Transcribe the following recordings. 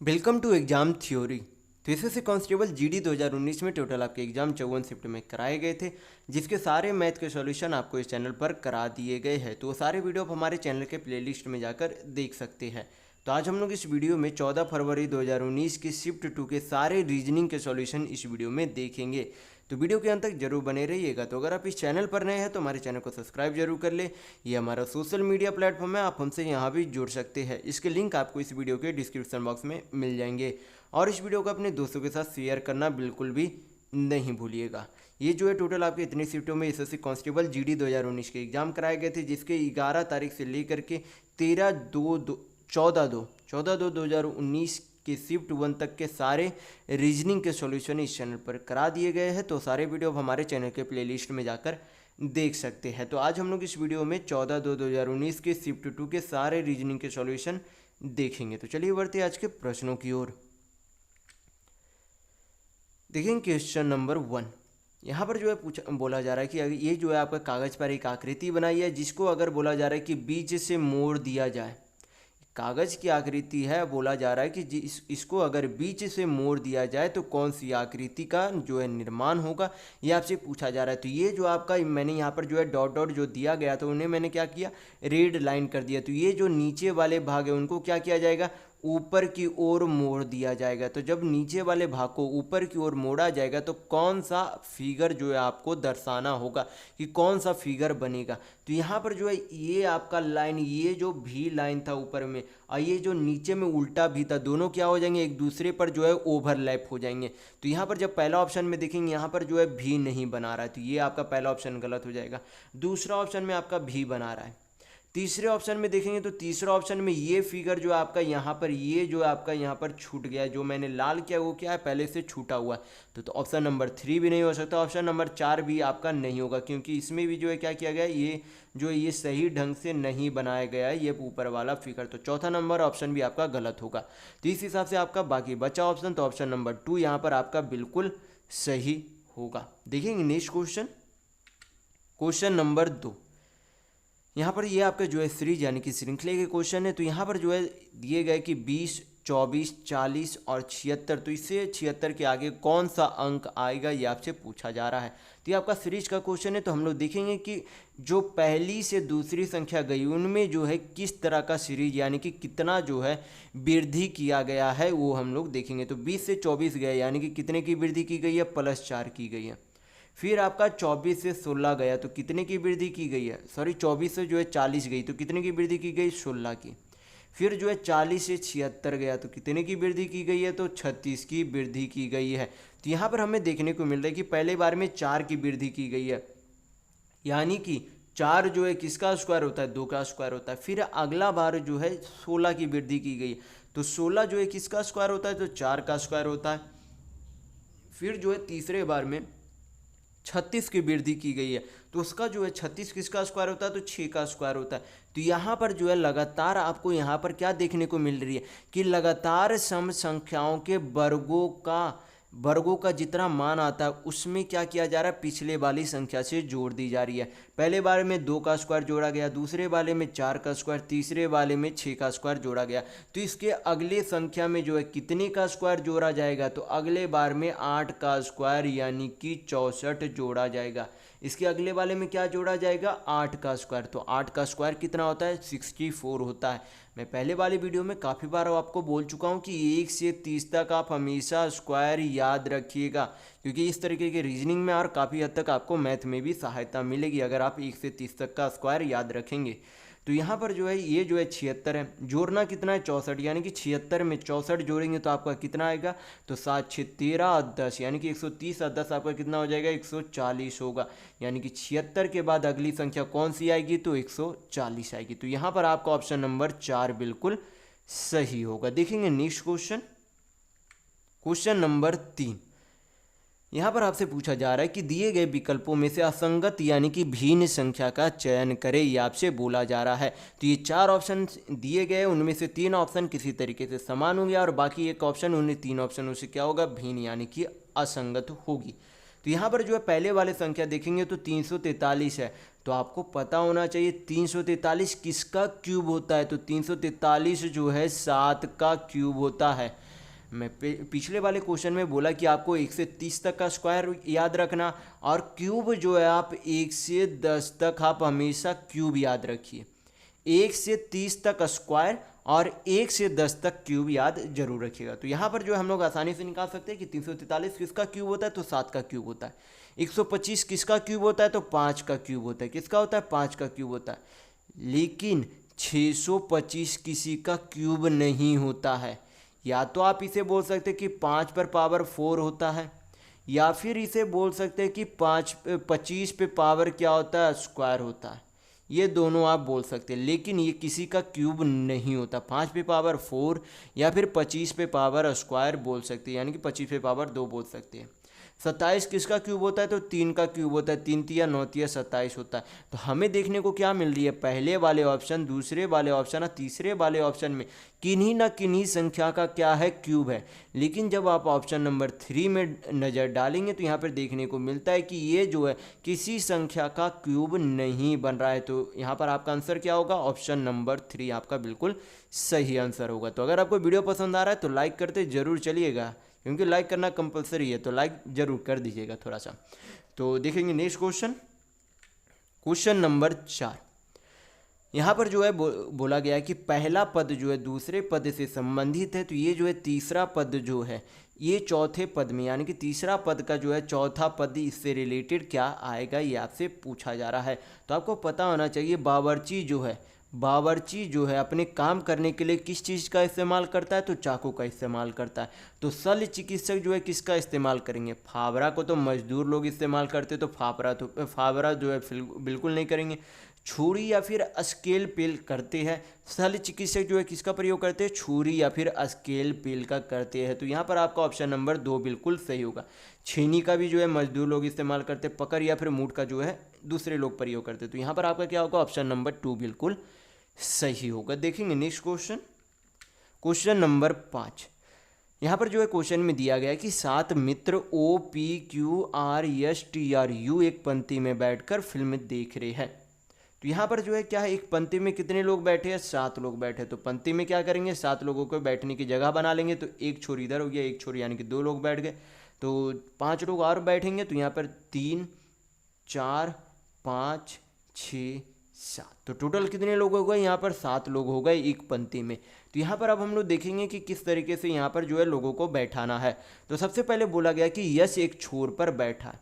Welcome to exam theory. तो SSC constable GD 2019 में total आपके एग्जाम 54 शिफ्ट में कराए गए थे, जिसके सारे मैथ के सॉल्यूशन आपको इस चैनल पर करा दिए गए हैं। तो वो सारे वीडियो आप हमारे चैनल के प्लेलिस्ट में जाकर देख सकते हैं। तो आज हम लोग इस वीडियो में 14 फरवरी 2019 की शिफ्ट 2 के सारे रीजनिंग के सॉल्यूशन इस वीडियो में देखेंगे। तो वीडियो के अंत तक जरूर बने रहिएगा। तो अगर आप इस चैनल पर नए हैं तो हमारे चैनल को सब्सक्राइब जरूर कर ले। ये हमारा सोशल मीडिया प्लेटफॉर्म है, आप हमसे यहाँ भी जुड़ सकते हैं। इसके लिंक आपको इस वीडियो के डिस्क्रिप्शन बॉक्स में मिल जाएंगे। और इस वीडियो को अपने दोस्तों के साथ शेयर करना बिल्कुल भी नहीं भूलिएगा। ये जो है टोटल आपके इतनी शिफ्टों में एसएससी कांस्टेबल जीडी 2019 के एग्जाम कराए गए थे, जिसके 11 तारीख से लेकर के 14/2/2019 के शिफ्ट 1 तक के सारे रीजनिंग के सॉल्यूशन इस चैनल पर करा दिए गए हैं। तो सारे वीडियो आप हमारे चैनल के प्लेलिस्ट में जाकर देख सकते हैं। तो आज हम लोग इस वीडियो में 14/2/2019 के शिफ्ट 2 के सारे रीजनिंग के सॉल्यूशन देखेंगे। तो चलिए बढ़ते आज के प्रश्नों की ओर। देखेंगे क्वेश्चन नंबर 1। यहाँ पर जो है बोला जा रहा है कि ये जो है आपका कागज पर एक आकृति बनाई है, जिसको अगर बोला जा रहा है कि बीच से मोड़ दिया जाए। कागज की आकृति है, बोला जा रहा है कि इसको अगर बीच से मोड़ दिया जाए तो कौन सी आकृति का जो है निर्माण होगा, ये आपसे पूछा जा रहा है। तो ये जो आपका मैंने यहाँ पर जो है डॉट डॉट जो दिया गया तो उन्हें मैंने क्या किया, रेड लाइन कर दिया। तो ये जो नीचे वाले भाग है उनको क्या किया जाएगा, ऊपर की ओर मोड़ दिया जाएगा। तो जब नीचे वाले भाग को ऊपर की ओर मोड़ा जाएगा तो कौन सा फिगर जो है आपको दर्शाना होगा कि कौन सा फिगर बनेगा। तो यहाँ पर जो है ये आपका लाइन, ये जो भी लाइन था ऊपर में और ये जो नीचे में उल्टा भी था, दोनों क्या हो जाएंगे, एक दूसरे पर जो है ओवरलैप हो जाएंगे। तो यहाँ पर जब पहला ऑप्शन में देखेंगे यहाँ पर जो है भी नहीं बना रहा है, तो ये आपका पहला ऑप्शन गलत हो जाएगा। दूसरा ऑप्शन में आपका भी बना रहा है। तीसरे ऑप्शन में देखेंगे तो तीसरा ऑप्शन में ये फिगर जो आपका यहाँ पर, ये जो आपका यहाँ पर छूट गया है, जो मैंने लाल किया वो क्या है, पहले से छूटा हुआ है। तो ऑप्शन नंबर 3 भी नहीं हो सकता, ऑप्शन नंबर 4 भी आपका नहीं होगा, क्योंकि इसमें भी जो है क्या किया गया है, ये जो ये सही ढंग से नहीं बनाया गया है ये ऊपर वाला फिगर। तो चौथा नंबर ऑप्शन भी आपका गलत होगा। तो इस हिसाब से आपका बाकी बचा ऑप्शन, तो ऑप्शन नंबर 2 यहाँ पर आपका बिल्कुल सही होगा। देखेंगे नेक्स्ट क्वेश्चन, क्वेश्चन नंबर 2। यहाँ पर ये आपका जो है सीरीज यानी कि श्रृंखला के क्वेश्चन है। तो यहाँ पर जो है दिए गए कि 20, 24, 40 और 76। तो इससे 76 के आगे कौन सा अंक आएगा, ये आपसे पूछा जा रहा है। तो ये आपका सीरीज का क्वेश्चन है। तो हम लोग देखेंगे कि जो पहली से दूसरी संख्या गई उनमें जो है किस तरह का सीरीज यानी कि कितना जो है वृद्धि किया गया है वो हम लोग देखेंगे। तो 20 से 24 गए यानी कि कितने की वृद्धि की गई है, +4 की गई है। फिर आपका 24 से 16 गया तो कितने की वृद्धि की गई है, सॉरी 24 से जो है 40 गई तो कितने की वृद्धि की गई, 16 की। फिर जो है 40 से 76 गया तो कितने की वृद्धि की गई है, तो 36 की वृद्धि की गई है। तो यहाँ पर हमें देखने को मिल रहा है कि पहले बार में 4 की वृद्धि की गई है, यानी कि 4 जो है किसका स्क्वायर होता है, 2 का स्क्वायर होता है। फिर अगला बार जो है 16 की वृद्धि की गई, तो 16 जो है किसका स्क्वायर होता है, तो 4 का स्क्वायर होता है। फिर जो है तीसरे बार में 36 की वृद्धि की गई है, तो उसका जो है 36 किसका स्क्वायर होता है, तो 6 का स्क्वायर होता है। तो यहाँ पर जो है लगातार आपको यहाँ पर क्या देखने को मिल रही है कि लगातार सम संख्याओं के वर्गों का जितना मान आता है उसमें क्या किया जा रहा है, पिछले वाली संख्या से जोड़ दी जा रही है। पहले बारे में 2 का स्क्वायर जोड़ा गया, दूसरे वाले में 4 का स्क्वायर, तीसरे वाले में 6 का स्क्वायर जोड़ा गया। तो इसके अगले संख्या में जो है कितने का स्क्वायर जोड़ा जाएगा, तो अगले बार में 8 का स्क्वायर यानी कि 64 जोड़ा जाएगा। इसके अगले वाले में क्या जोड़ा जाएगा, 8 का स्क्वायर। तो 8 का स्क्वायर कितना होता है, 64 होता है। मैं पहले वाले वीडियो में काफ़ी बार आपको बोल चुका हूँ कि 1 से 30 तक आप हमेशा स्क्वायर याद रखिएगा, क्योंकि इस तरीके के रीजनिंग में और काफ़ी हद तक आपको मैथ में भी सहायता मिलेगी अगर आप 1 से 30 तक का स्क्वायर याद रखेंगे। तो यहाँ पर जो है ये जो है 76 है, जोड़ना कितना है, 64, यानी कि 76 में 64 जोड़ेंगे तो आपका कितना आएगा, तो 7 6 13 और 10 यानी कि 130 और 10 आपका कितना हो जाएगा, 140 होगा। यानी कि 76 के बाद अगली संख्या कौन सी आएगी, तो 140 आएगी। तो यहाँ पर आपका ऑप्शन नंबर 4 बिल्कुल सही होगा। देखेंगे नेक्स्ट क्वेश्चन, क्वेश्चन नंबर 3। यहाँ पर आपसे पूछा जा रहा है कि दिए गए विकल्पों में से असंगत यानी कि भिन्न संख्या का चयन करें, ये आपसे बोला जा रहा है। तो ये 4 ऑप्शन दिए गए, उनमें से 3 ऑप्शन किसी तरीके से समान होंगे और बाकी एक ऑप्शन उन्हें 3 ऑप्शनों से क्या होगा, भिन्न यानी कि असंगत होगी। तो तो यहाँ पर जो है पहले वाले संख्या देखेंगे तो 343 है, तो आपको पता होना चाहिए 343 किसका क्यूब होता है। तो 343 जो है 7 का क्यूब होता है। मैं पिछले वाले क्वेश्चन में बोला कि आपको 1 से 30 तक का स्क्वायर याद रखना, और क्यूब जो है आप 1 से 10 तक आप हमेशा क्यूब याद रखिए। 1 से 30 तक स्क्वायर और 1 से 10 तक क्यूब याद जरूर रखिएगा। तो यहाँ पर जो है हम लोग आसानी से निकाल सकते हैं कि 343 किसका क्यूब होता है, तो 7 का क्यूब होता है। 125 किसका क्यूब होता है, तो 5 का क्यूब होता है। किसका होता है, 5 का क्यूब होता है। लेकिन 625 किसी का क्यूब नहीं होता है। या तो आप इसे बोल सकते हैं कि 5 पर पावर 4 होता है, या फिर इसे बोल सकते हैं कि 25 पे पावर क्या होता है, स्क्वायर होता है। ये दोनों आप बोल सकते हैं, लेकिन ये किसी का क्यूब नहीं होता। 5 पे पावर 4 या फिर 25 पे पावर स्क्वायर बोल सकते हैं, यानी कि 25 पे पावर 2 बोल सकते हैं। 27 किसका क्यूब होता है, तो 3 का क्यूब होता है। 3 तिया 9 तिया 27 होता है। तो हमें देखने को क्या मिल रही है, पहले वाले ऑप्शन, दूसरे वाले ऑप्शन और तीसरे वाले ऑप्शन में किन्हीं ना किन्हीं संख्या का क्या है, क्यूब है। लेकिन जब आप ऑप्शन नंबर 3 में नज़र डालेंगे तो यहाँ पर देखने को मिलता है कि ये जो है किसी संख्या का क्यूब नहीं बन रहा है। तो यहाँ पर आपका आंसर क्या होगा, ऑप्शन नंबर 3 आपका बिल्कुल सही आंसर होगा। तो अगर आपको वीडियो पसंद आ रहा है तो लाइक करते जरूर चलिएगा, क्योंकि लाइक करना कंपलसरी है, तो लाइक जरूर कर दीजिएगा थोड़ा सा। तो देखेंगे नेक्स्ट क्वेश्चन, क्वेश्चन नंबर 4। यहाँ पर जो है बोला गया है कि पहला पद जो है दूसरे पद से संबंधित है। तो ये जो है तीसरा पद जो है ये चौथे पद में, यानी कि तीसरा पद का जो है चौथा पद इससे रिलेटेड क्या आएगा, ये आपसे पूछा जा रहा है। तो आपको पता होना चाहिए बावर्ची जो है अपने काम करने के लिए किस चीज़ का इस्तेमाल करता है, तो चाकू का इस्तेमाल करता है। तो शल्य चिकित्सक जो है किसका इस्तेमाल करेंगे, फावड़ा को तो मजदूर लोग इस्तेमाल करते, तो फावड़ा जो है बिल्कुल नहीं करेंगे। छुरी या फिर स्केल पेल करते हैं। शल्य चिकित्सक जो है किसका प्रयोग करते हैं, छुरी या फिर स्केल पेल का करते हैं। तो यहाँ पर आपका ऑप्शन नंबर 2 बिल्कुल सही होगा। छेनी का भी जो है मजदूर लोग इस्तेमाल करते हैं। पकड़ या फिर मूठ का जो है दूसरे लोग प्रयोग करते हैं। तो यहाँ पर आपका क्या होगा, ऑप्शन नंबर 2 बिल्कुल सही होगा। देखेंगे नेक्स्ट क्वेश्चन, क्वेश्चन नंबर 5। यहाँ पर जो है क्वेश्चन में दिया गया है कि 7 मित्र OPQRSTRU एक पंक्ति में बैठकर फिल्म देख रहे हैं। तो यहाँ पर जो है क्या है, एक पंक्ति में कितने लोग बैठे हैं, 7 लोग बैठे। तो पंक्ति में क्या करेंगे, 7 लोगों को बैठने की जगह बना लेंगे। तो एक छोर इधर हो गया, एक छोर यानी कि 2 लोग बैठ गए। तो 5 लोग और बैठेंगे। तो यहाँ पर 3 4 5 6 7, तो टोटल कितने लोग हो गए, यहाँ पर 7 लोग हो गए एक पंक्ति में। तो यहाँ पर अब हम लोग देखेंगे कि किस तरीके से यहाँ पर जो है लोगों को बैठाना है। तो सबसे पहले बोला गया कि यश एक छोर पर बैठा है,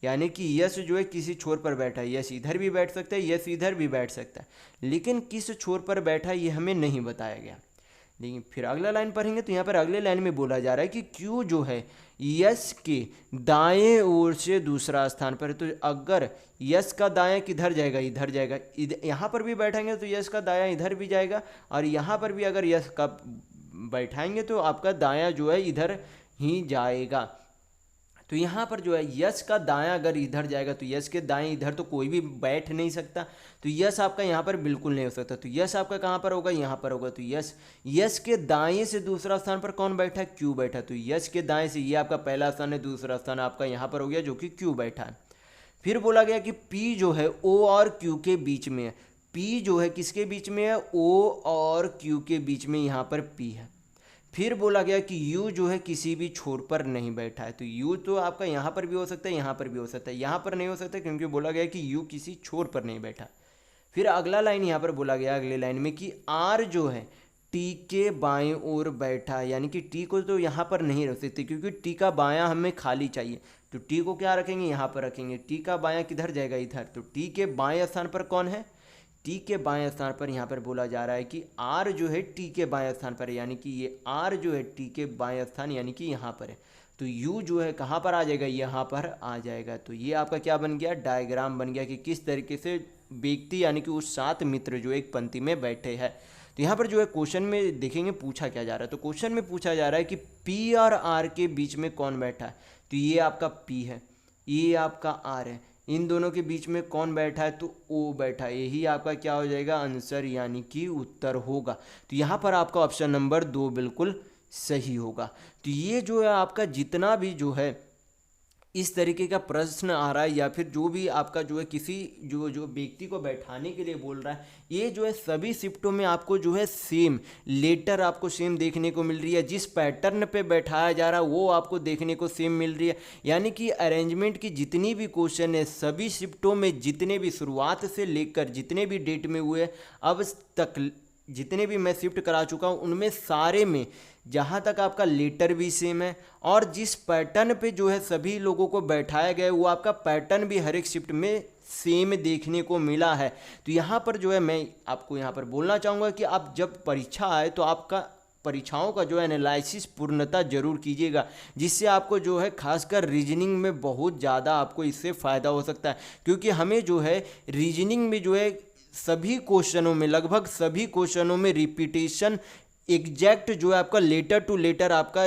यानी कि यश जो है किसी छोर पर बैठा है। यश इधर भी बैठ सकता है, यश इधर भी बैठ सकता है, लेकिन किस छोर पर बैठा है ये हमें नहीं बताया गया। लेकिन फिर अगला लाइन पढ़ेंगे तो यहाँ पर अगले लाइन में बोला जा रहा है कि क्यू जो है यश के दाएं ओर से दूसरा स्थान पर है। तो अगर यश का दायां किधर जाएगा, इधर जाएगा। यहाँ पर भी बैठाएंगे तो यश का दायां इधर भी जाएगा, और यहाँ पर भी अगर यश का बैठाएंगे तो आपका दायां जो है इधर ही जाएगा। तो यहाँ पर जो है यश का दायां अगर इधर जाएगा तो यश के दाएं इधर तो कोई भी बैठ नहीं सकता। तो यश आपका यहाँ पर बिल्कुल नहीं हो सकता। तो यश आपका कहाँ पर होगा, यहाँ पर होगा। तो यश के दाएं से दूसरा स्थान पर कौन बैठा है, क्यू बैठा। तो यश के दाएं से ये आपका पहला स्थान है, दूसरा स्थान आपका यहाँ पर हो गया जो कि क्यू बैठा है। फिर बोला गया कि पी जो है ओ और क्यू के बीच में है। पी जो है किसके बीच में है, ओ और क्यू के बीच में यहाँ पर पी है। फिर बोला गया कि यू जो है किसी भी छोर पर नहीं बैठा है। तो यू तो आपका यहाँ पर भी हो सकता है, यहाँ पर भी हो सकता है, यहाँ पर नहीं हो सकता क्योंकि बोला गया कि यू किसी छोर पर नहीं बैठा। फिर अगला लाइन यहाँ पर बोला गया अगले लाइन में कि आर जो है टी के बाएं ओर बैठा है, यानी कि टी को तो यहाँ पर नहीं रख सकते क्योंकि टी का बायां हमें खाली चाहिए। तो टी को क्या रखेंगे, यहाँ पर रखेंगे। टी का बायां किधर जाएगा, इधर। तो टी के बाएं स्थान पर कौन है, टी के बाएं स्थान पर यहाँ पर बोला जा रहा है कि आर जो है टी के बाएं स्थान पर है, यानी कि ये आर जो है टी के बाएं स्थान यानी कि यहाँ पर है। तो यू जो है कहाँ पर आ जाएगा, यहाँ पर आ जाएगा। तो ये आपका क्या बन गया, डायग्राम बन गया कि किस तरीके से व्यक्ति यानी कि उस 7 मित्र जो एक पंक्ति में बैठे हैं। तो यहाँ पर जो है क्वेश्चन में देखेंगे पूछा क्या जा रहा है। तो क्वेश्चन में पूछा जा रहा है कि पी और आर के बीच में कौन बैठा है। तो ये आपका पी है, ये आपका आर है। इन दोनों के बीच में कौन बैठा है, तो ओ बैठा है। यही आपका क्या हो जाएगा, आंसर यानी कि उत्तर होगा। तो यहाँ पर आपका ऑप्शन नंबर 2 बिल्कुल सही होगा। तो ये जो है आपका जितना भी जो है इस तरीके का प्रश्न आ रहा है, या फिर जो भी आपका जो है किसी जो जो व्यक्ति को बैठाने के लिए बोल रहा है, ये जो है सभी शिफ्टों में आपको जो है सेम लेटर आपको सेम देखने को मिल रही है, जिस पैटर्न पे बैठाया जा रहा है वो आपको देखने को सेम मिल रही है। यानी कि अरेंजमेंट की जितनी भी क्वेश्चन है सभी शिफ्टों में, जितने भी शुरुआत से लेकर जितने भी डेट में हुए अब तक, जितने भी मैं शिफ्ट करा चुका हूँ उनमें सारे में जहाँ तक आपका लेटर भी सेम है, और जिस पैटर्न पे जो है सभी लोगों को बैठाया गया है वो आपका पैटर्न भी हर एक शिफ्ट में सेम देखने को मिला है। तो यहाँ पर जो है मैं आपको यहाँ पर बोलना चाहूँगा कि आप जब परीक्षा आए तो आपका परीक्षाओं का जो है एनालिसिस पूर्णतः जरूर कीजिएगा, जिससे आपको जो है खासकर रीजनिंग में बहुत ज़्यादा आपको इससे फ़ायदा हो सकता है। क्योंकि हमें जो है रीजनिंग में जो है सभी क्वेश्चनों में, लगभग सभी क्वेश्चनों में रिपीटेशन एग्जैक्ट जो है आपका लेटर टू लेटर आपका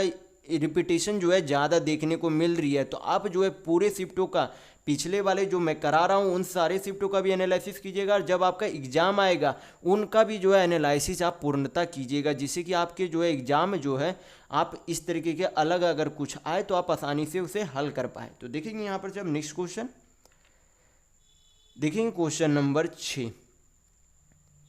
रिपीटेशन जो है ज़्यादा देखने को मिल रही है। तो आप जो है पूरे शिफ्टों का, पिछले वाले जो मैं करा रहा हूँ उन सारे शिफ्टों का भी एनालिसिस कीजिएगा, और जब आपका एग्ज़ाम आएगा उनका भी जो है एनालिसिस आप पूर्णतः कीजिएगा, जिससे कि आपके जो है एग्ज़ाम जो है आप इस तरीके के अलग अगर कुछ आए तो आप आसानी से उसे हल कर पाए। तो देखेंगे यहाँ पर जब नेक्स्ट क्वेश्चन देखेंगे, क्वेश्चन नंबर 6।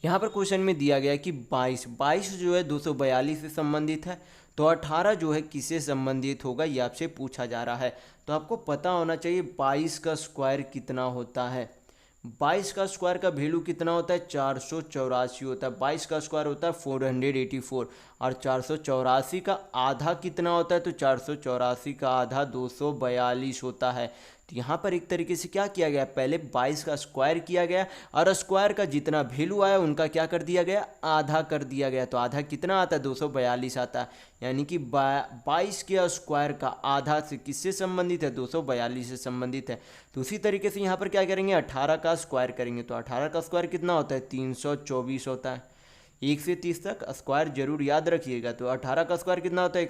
यहाँ पर क्वेश्चन में दिया गया है कि 22 जो है 242 से संबंधित है, तो 18 जो है किससे संबंधित होगा, ये आपसे पूछा जा रहा है। तो आपको पता होना चाहिए 22 का स्क्वायर कितना होता है। 22 का स्क्वायर का वैल्यू कितना होता है, 484 होता है। 22 का स्क्वायर होता है 484, और 484 का आधा कितना होता है, तो 484 का आधा 242 होता है। तो यहाँ पर एक तरीके से क्या किया गया, पहले 22 का स्क्वायर किया गया और स्क्वायर का जितना वैल्यू आया उनका क्या कर दिया गया, आधा कर दिया गया। तो आधा कितना आता है, 242 आता है। यानी कि 22 के स्क्वायर का आधा से किससे संबंधित है, 242 से संबंधित है। तो उसी तरीके से यहाँ पर क्या करेंगे, 18 का स्क्वायर करेंगे। तो 18 का स्क्वायर कितना होता है, 324 होता है। 1 से 30 तक स्क्वायर जरूर याद रखिएगा। तो 18 का स्क्वायर कितना होता है,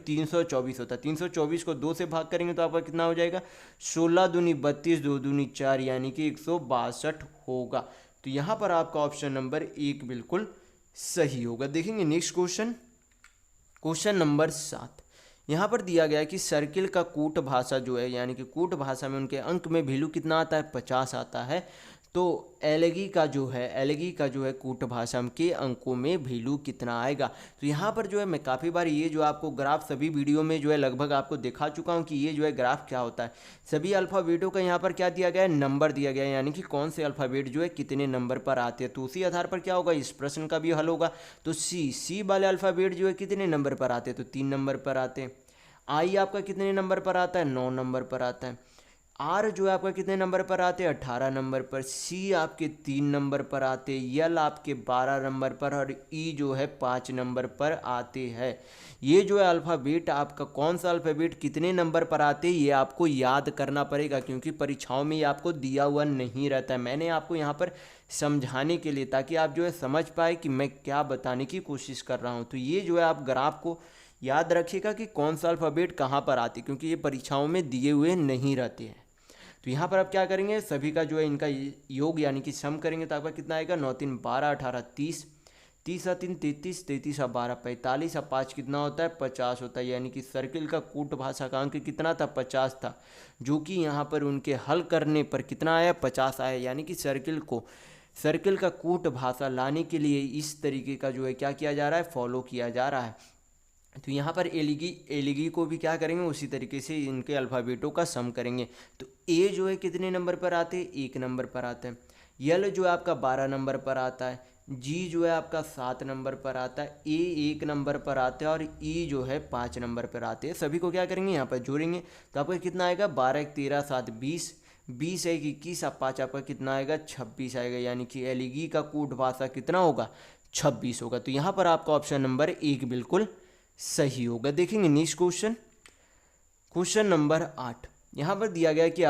324 होता है। 324 को 2 से भाग करेंगे तो आपका कितना हो जाएगा, 16 दूनी 32, 2 दूनी 4, यानी कि 162 होगा। तो यहाँ पर आपका ऑप्शन नंबर 1 बिल्कुल सही होगा। देखेंगे नेक्स्ट क्वेश्चन, क्वेश्चन नंबर 7। यहाँ पर दिया गया है कि सर्किल का कूट भाषा जो है, यानी कि कूट भाषा में उनके अंक में वैल्यू कितना आता है, 50 आता है। तो एलगी का जो है कूट भाषा के अंकों में वैल्यू कितना आएगा। तो यहाँ पर जो है मैं काफ़ी बार ये जो आपको ग्राफ सभी वीडियो में जो है लगभग आपको दिखा चुका हूँ कि ये जो है ग्राफ क्या होता है। सभी अल्फ़ाबेटों का यहाँ पर क्या दिया गया है, नंबर दिया गया है, यानी कि कौन से अल्फ़ाबेट जो है कितने नंबर पर आते हैं। तो उसी आधार पर क्या होगा, इस प्रश्न का भी हल होगा। तो सी वाले अल्फ़ाबेट जो है कितने नंबर पर आते हैं, तो 3 नंबर पर आते हैं। आई आपका कितने नंबर पर आता है, 9 नंबर पर आता है। आर जो है आपका कितने नंबर पर आते हैं, 18 नंबर पर। सी आपके 3 नंबर पर आते हैं। यल आपके 12 नंबर पर, और ई जो है 5 नंबर पर आते हैं। ये जो है अल्फ़ाबेट आपका कौन सा अल्फ़ाबेट कितने नंबर पर आते हैं ये आपको याद करना पड़ेगा, क्योंकि परीक्षाओं में ये आपको दिया हुआ नहीं रहता है। मैंने आपको यहाँ पर समझाने के लिए, ताकि आप जो है समझ पाए कि मैं क्या बताने की कोशिश कर रहा हूँ। तो ये जो है आप ग्राफ को याद रखिएगा कि कौन सा अल्फ़ाबेट कहाँ पर आती है, क्योंकि ये परीक्षाओं में दिए हुए नहीं रहते हैं। तो यहाँ पर आप क्या करेंगे, सभी का जो है इनका योग यानी कि सम करेंगे तो आपका कितना आएगा, 9 3 12, 18 30, 30 और 3 33, 33 और 12 45, और 5 कितना होता है, 50 होता है। यानी कि सर्किल का कूट भाषा का अंक कितना था, 50 था, जो कि यहाँ पर उनके हल करने पर कितना आया, 50 आया। यानी कि सर्किल का कूट भाषा लाने के लिए इस तरीके का जो है क्या किया जा रहा है, फॉलो किया जा रहा है। तो यहाँ पर एलिगी को भी क्या करेंगे, उसी तरीके से इनके अल्फ़ाबेटों का सम करेंगे। तो ए जो है कितने नंबर पर आते हैं, 1 नंबर पर आता है। यल जो है आपका 12 नंबर पर आता है। जी जो है आपका 7 नंबर पर आता है। ए 1 नंबर पर आता है, और ई जो है 5 नंबर पर आते हैं। सभी को क्या करेंगे, यहाँ पर जोड़ेंगे तो आपका कितना आएगा, 12 1 13 7 20, 20 1 21, और 5 आपका कितना आएगा, 26 आएगा। यानी कि एलिगी का कूट भाषा कितना होगा, 26 होगा। तो यहाँ पर आपका ऑप्शन नंबर 1 बिल्कुल सही होगा। देखेंगे नेक्स्ट क्वेश्चन, क्वेश्चन नंबर 8। यहाँ पर दिया गया कि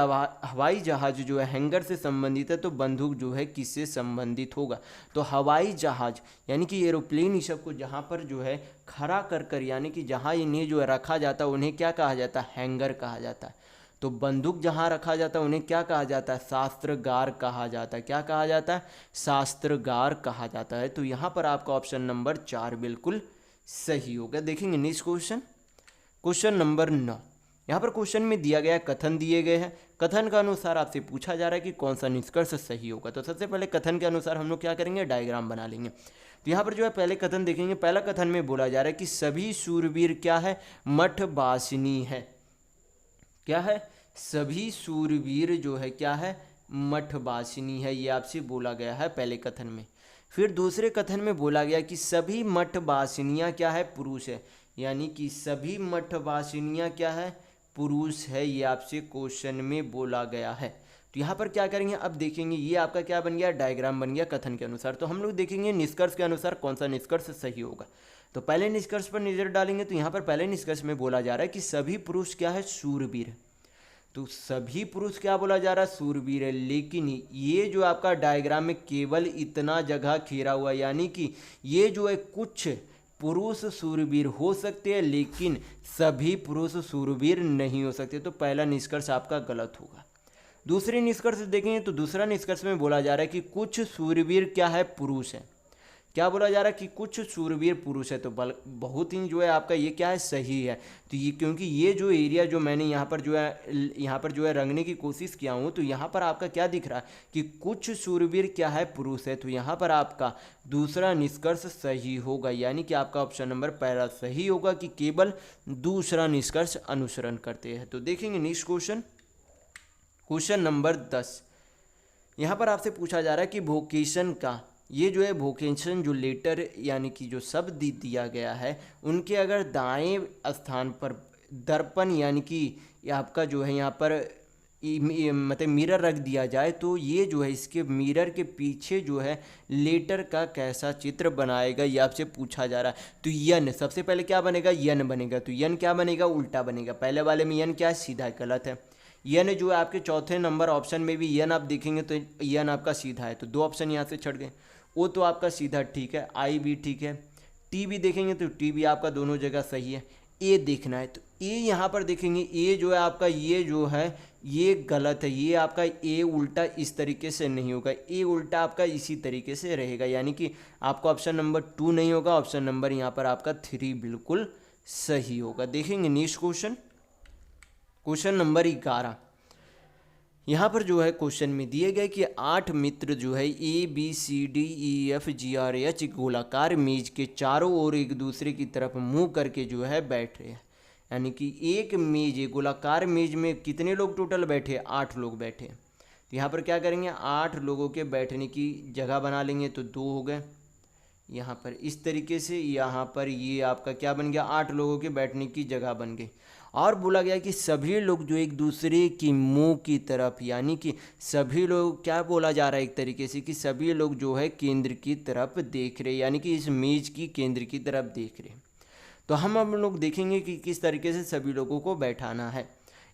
हवाई जहाज जो है हैंगर से संबंधित है, तो बंदूक जो है किससे संबंधित होगा। तो हवाई जहाज यानी कि एरोप्लेन, इस सब को जहाँ पर जो है खड़ा कर यानी कि जहाँ इन्हें जो है रखा जाता है उन्हें क्या कहा जाता है, हैंगर कहा जाता है। तो बंदूक जहाँ रखा जाता है उन्हें क्या कहा जाता है, शास्त्रागार कहा जाता है। क्या कहा जाता है, शास्त्रागार कहा जाता है। तो यहाँ पर आपका ऑप्शन नंबर 4 बिल्कुल सही होगा। देखेंगे नेक्स्ट क्वेश्चन, क्वेश्चन नंबर 9। यहाँ पर क्वेश्चन में दिया गया कथन दिए गए हैं, कथन का अनुसार आपसे पूछा जा रहा है कि कौन सा निष्कर्ष सही होगा। तो सबसे पहले कथन के अनुसार हम लोग क्या करेंगे, डायग्राम बना लेंगे। तो यहाँ पर जो है पहले कथन देखेंगे। पहला कथन में बोला जा रहा है कि सभी शूरवीर क्या है, मठवासिनी है। क्या है, सभी शूरवीर जो है क्या है, मठवासिनी है, ये आपसे बोला गया है पहले कथन में। फिर दूसरे कथन में बोला गया कि सभी मठवासिनियाँ क्या है, पुरुष है, यानी कि सभी मठवासिनियाँ क्या है, पुरुष है, ये आपसे क्वेश्चन में बोला गया है। तो यहाँ पर क्या करेंगे, अब देखेंगे ये आपका क्या बन गया, डायग्राम बन गया कथन के अनुसार। तो हम लोग देखेंगे निष्कर्ष के अनुसार कौन सा निष्कर्ष सही होगा। तो पहले निष्कर्ष पर नजर डालेंगे। तो यहाँ पर पहले निष्कर्ष में बोला जा रहा है कि सभी पुरुष क्या है, शूरवीर। तो सभी पुरुष क्या बोला जा रहा है, शूरवीर है। लेकिन ये जो आपका डायग्राम में केवल इतना जगह घेरा हुआ, यानी कि ये जो है कुछ पुरुष शूरवीर हो सकते हैं लेकिन सभी पुरुष शूरवीर नहीं हो सकते। तो पहला निष्कर्ष आपका गलत होगा। दूसरे निष्कर्ष देखेंगे तो दूसरा निष्कर्ष में बोला जा रहा है कि कुछ शूरवीर क्या है, पुरुष है। क्या बोला जा रहा है कि कुछ शूरवीर पुरुष है। तो बहुत ही जो है आपका ये क्या है, सही है। तो ये क्योंकि ये जो एरिया जो मैंने यहाँ पर जो है रंगने की कोशिश किया हूँ, तो यहाँ पर आपका क्या दिख रहा है कि कुछ शूरवीर क्या है, पुरुष है। तो यहाँ पर आपका दूसरा निष्कर्ष सही होगा, यानी कि आपका ऑप्शन नंबर पहला सही होगा कि केवल दूसरा निष्कर्ष अनुसरण करते हैं। तो देखेंगे नेक्स्ट क्वेश्चन, क्वेश्चन नंबर 10। यहाँ पर आपसे पूछा जा रहा है कि वोकेशन का, ये जो है वोकेशन जो लेटर यानी कि जो शब्द दिया गया है, उनके अगर दाएं स्थान पर दर्पण यानी कि आपका जो है यहाँ पर मतलब मिरर रख दिया जाए, तो ये जो है इसके मिरर के पीछे जो है लेटर का कैसा चित्र बनाएगा, ये आपसे पूछा जा रहा है। तो यन सबसे पहले क्या बनेगा, यन बनेगा। तो यन क्या बनेगा, उल्टा बनेगा। पहले वाले में यन क्या है, सीधा, गलत है। यन जो है आपके चौथे नंबर ऑप्शन में भी यन आप देखेंगे तो यन आपका सीधा है। तो दो ऑप्शन यहाँ से छट गए। ओ तो आपका सीधा ठीक है, आई भी ठीक है। टी भी देखेंगे तो टी भी आपका दोनों जगह सही है। ए देखना है तो ए यहाँ पर देखेंगे, ए जो है आपका ये जो है ये गलत है। ये आपका ए उल्टा इस तरीके से नहीं होगा, ए उल्टा आपका इसी तरीके से रहेगा, यानी कि आपका ऑप्शन नंबर 2 नहीं होगा। ऑप्शन नंबर यहाँ पर आपका 3 बिल्कुल सही होगा। देखेंगे नेक्स्ट क्वेश्चन, क्वेश्चन नंबर 11। यहाँ पर जो है क्वेश्चन में दिए गए कि 8 मित्र जो है ABCDEFGRH गोलाकार मेज के चारों ओर एक दूसरे की तरफ मुंह करके जो है बैठ रहे हैं। यानी कि एक मेज, एक गोलाकार मेज में कितने लोग टोटल बैठे, 8 लोग बैठे। तो यहाँ पर क्या करेंगे, 8 लोगों के बैठने की जगह बना लेंगे। तो 2 हो गए यहाँ पर इस तरीके से, यहाँ पर ये आपका क्या बन गया, 8 लोगों के बैठने की जगह बन गई। और बोला गया कि सभी लोग जो एक दूसरे की मुंह की तरफ, यानी कि सभी लोग क्या बोला जा रहा है एक तरीके से कि सभी लोग जो है केंद्र की तरफ देख रहे, यानी कि इस मेज की केंद्र की तरफ देख रहे। तो हम लोग देखेंगे कि किस तरीके से सभी लोगों को बैठाना है।